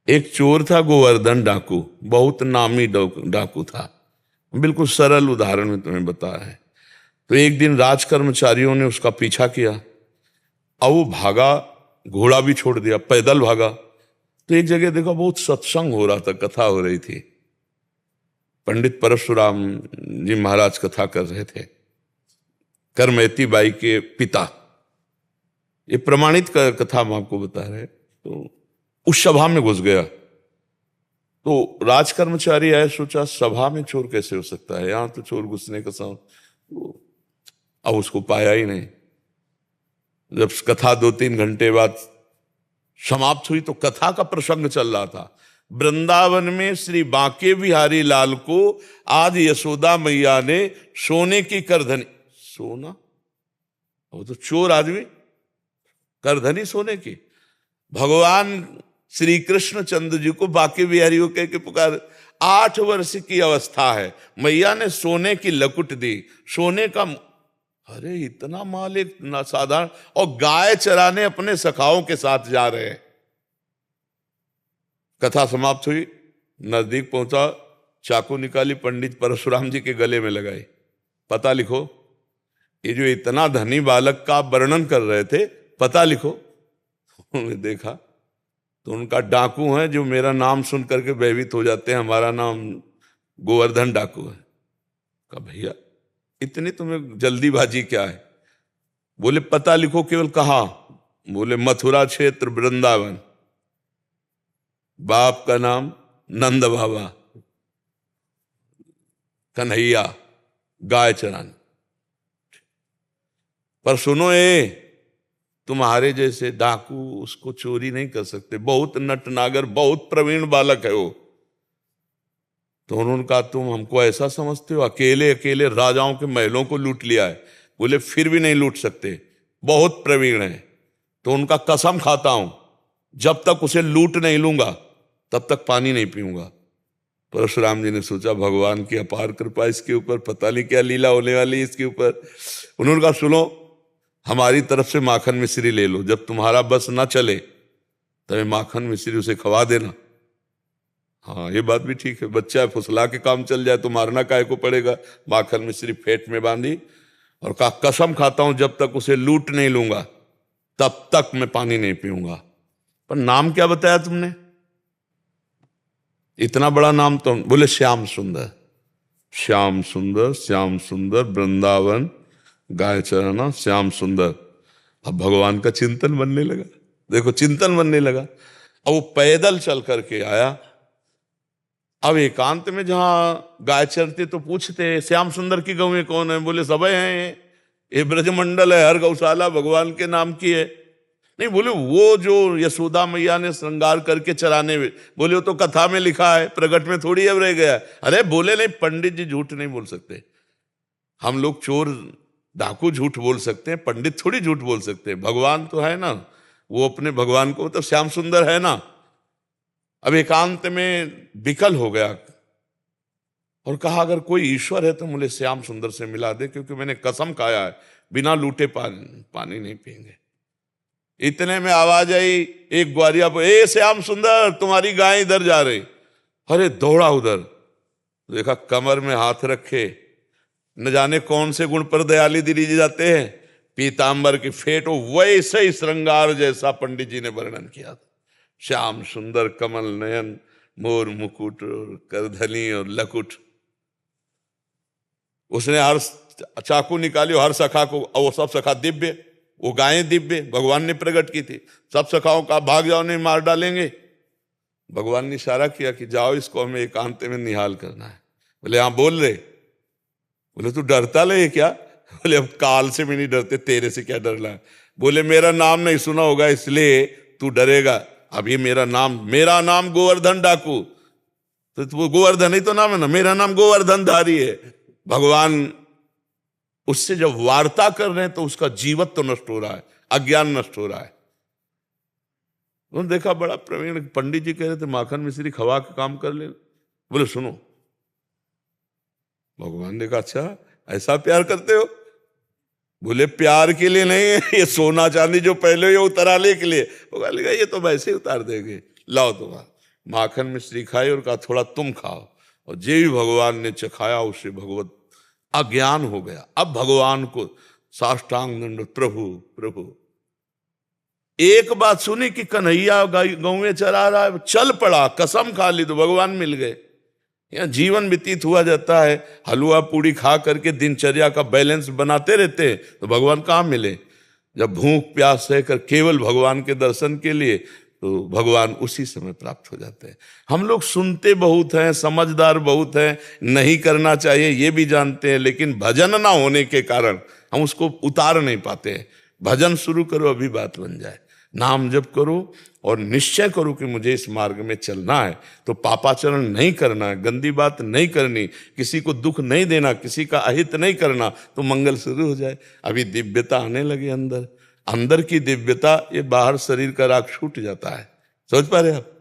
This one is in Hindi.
एक चोर था गोवर्धन डाकू, बहुत नामी डाकू था। बिल्कुल सरल उदाहरण में तुम्हें बताया है। तो एक दिन राज कर्मचारियों ने उसका पीछा किया, और वो भागा, घोड़ा भी छोड़ दिया, पैदल भागा। तो एक जगह देखा, बहुत सत्संग हो रहा था, कथा हो रही थी। पंडित परशुराम जी महाराज कथा कर रहे थे, करमैती बाई के पिता। ये प्रमाणित कथा हम आपको बता रहे हैं। तो उस सभा में घुस गया। तो राज कर्मचारी आए, सोचा सभा में चोर कैसे हो सकता है, यहां तो चोर घुसने का साउंड। तो अब उसको पाया ही नहीं। जब कथा 2-3 घंटे बाद समाप्त हुई तो कथा का प्रसंग चल रहा था। वृंदावन में श्री बांके बिहारी लाल को आज यशोदा मैया ने सोने की करधनी, सोना, वो तो चोर आदमी, करधनी सोने की। भगवान श्री कृष्ण चंद्र जी को बांके बिहारी को कह के पुकार, 8 वर्ष की अवस्था है, मैया ने सोने की लकुट दी, सोने का। अरे इतना माल एक साधारण, और गाय चराने अपने सखाओं के साथ जा रहे हैं। कथा समाप्त हुई, नजदीक पहुंचा, चाकू निकाली, पंडित परशुराम जी के गले में लगाई, पता लिखो। ये जो इतना धनी बालक का वर्णन कर रहे थे, पता लिखो। उन्होंने देखा तो उनका डाकू है जो मेरा नाम सुन करके भयभीत हो जाते हैं, हमारा नाम गोवर्धन डाकू है। कहा भैया इतनी तुम्हें जल्दीबाजी क्या है? बोले पता लिखो। केवल कहा? बोले मथुरा क्षेत्र वृंदावन, बाप का नाम नंद बाबा, कन्हैया, गाय चराने। पर सुनो, ये तुम्हारे जैसे डाकू उसको चोरी नहीं कर सकते, बहुत नटनागर, बहुत प्रवीण बालक है वो। तो उन्होंने कहा तुम हमको ऐसा समझते हो, अकेले अकेले राजाओं के महलों को लूट लिया है। बोले फिर भी नहीं लूट सकते, बहुत प्रवीण है। तो उनका कसम खाता हूं, जब तक उसे लूट नहीं लूंगा तब तक पानी नहीं पीऊंगा। परशुराम जी ने सोचा भगवान की अपार कृपा इसके ऊपर, पता नहीं क्या लीला होने वाली इसके ऊपर। उन्होंने कहा सुनो, हमारी तरफ से माखन मिश्री ले लो, जब तुम्हारा बस ना चले तब माखन मिश्री उसे खवा देना। हाँ ये बात भी ठीक है, बच्चा है, फुसला के काम चल जाए तो मारना काहे को पड़ेगा। माखन मिश्री फेंट में बांधी और कहा कसम खाता हूं जब तक उसे लूट नहीं लूंगा तब तक मैं पानी नहीं पीऊंगा। पर नाम क्या बताया तुमने? इतना बड़ा नाम तो। बोले श्याम सुंदर। श्याम सुंदर, श्याम सुंदर, वृंदावन, गाय चराना, श्याम सुंदर। अब भगवान का चिंतन बनने लगा। देखो चिंतन बनने लगा। अब वो पैदल चल करके आया। अब एकांत में जहां गाय चरते तो पूछते श्याम सुंदर की गौएं कौन है? बोले सबे हैं, ये ब्रजमंडल है, हर गौशाला भगवान के नाम की है। नहीं, बोले वो जो यशोदा मैया ने श्रृंगार करके चराने में, बोले वो तो कथा में लिखा है, प्रगट में थोड़ी अब रह गया। अरे बोले नहीं, पंडित जी झूठ नहीं बोल सकते। हम लोग चोर डाकू झूठ बोल सकते हैं, पंडित थोड़ी झूठ बोल सकते हैं। भगवान तो है ना, वो अपने भगवान को तो श्याम सुंदर है ना। अब एकांत में विकल हो गया और कहा अगर कोई ईश्वर है तो मुझे श्याम सुंदर से मिला दे, क्योंकि मैंने कसम खाया है बिना लूटे पानी नहीं पिएंगे। इतने में आवाज आई एक ग्वारिया पर, ए श्याम सुंदर तुम्हारी गाय इधर जा रही। अरे दौड़ा उधर, देखा कमर में हाथ रखे, न जाने कौन से गुण पर दयाली दिली जाते हैं, पीतांबर की फेट, वैसे ही श्रृंगार जैसा पंडित जी ने वर्णन किया था। श्याम सुंदर, कमल नयन, मोर मुकुट और करधनी और लकुट। उसने हर चाकू निकाली, हर सखा को, और वो सब सखा दिव्य, वो गायें दिव्य भगवान ने प्रकट की थी। सब सखाओं का भाग जाओ नहीं मार डालेंगे। भगवान ने इशारा किया कि जाओ इसको हमें एकांत में निहाल करना है। बोले हाँ बोल रहे। बोले तू डरता ले क्या? बोले अब काल से भी नहीं डरते, तेरे से क्या डरना है। बोले मेरा नाम नहीं सुना होगा इसलिए तू डरेगा। अब ये मेरा नाम गोवर्धन डाकू, तो गोवर्धन ही तो नाम है ना, मेरा नाम गोवर्धन धारी है। भगवान उससे जब वार्ता कर रहे हैं तो उसका जीवत्व तो नष्ट हो रहा है, अज्ञान नष्ट हो रहा है। उन्होंने देखा बड़ा प्रवीण पंडित जी कह रहे थे माखन मिश्री खवा के काम कर ले। बोले सुनो, भगवान ने कहा अच्छा ऐसा प्यार करते हो? बोले प्यार के लिए नहीं है, ये सोना चांदी जो पहले ये उतारने के लिए। वो कहा ये तो वैसे ही उतार देंगे, लाओ तुम्हारा। माखन मिश्री खाई और कहा थोड़ा तुम खाओ, और जे भी भगवान ने चखाया उसे भगवत अज्ञान हो गया। अब भगवान को साष्टांग दंड, प्रभु प्रभु। एक बात सुनी कि कन्हैया गाँव में चला रहा है, चल पड़ा, कसम खा ली तो भगवान मिल गए। यहाँ जीवन व्यतीत हुआ जाता है, हलवा पूड़ी खा करके दिनचर्या का बैलेंस बनाते रहते हैं, तो भगवान कहाँ मिले? जब भूख प्यास सहकर केवल भगवान के दर्शन के लिए, तो भगवान उसी समय प्राप्त हो जाते हैं। हम लोग सुनते बहुत हैं, समझदार बहुत हैं, नहीं करना चाहिए ये भी जानते हैं, लेकिन भजन ना होने के कारण हम उसको उतार नहीं पाते हैं। भजन शुरू करो, अभी बात बन जाए। नाम जप करो और निश्चय करो कि मुझे इस मार्ग में चलना है, तो पापाचरण नहीं करना है, गंदी बात नहीं करनी, किसी को दुख नहीं देना, किसी का अहित नहीं करना, तो मंगल शुरू हो जाए। अभी दिव्यता आने लगे अंदर, अंदर की दिव्यता, ये बाहर शरीर का राग छूट जाता है। समझ पा रहे आप?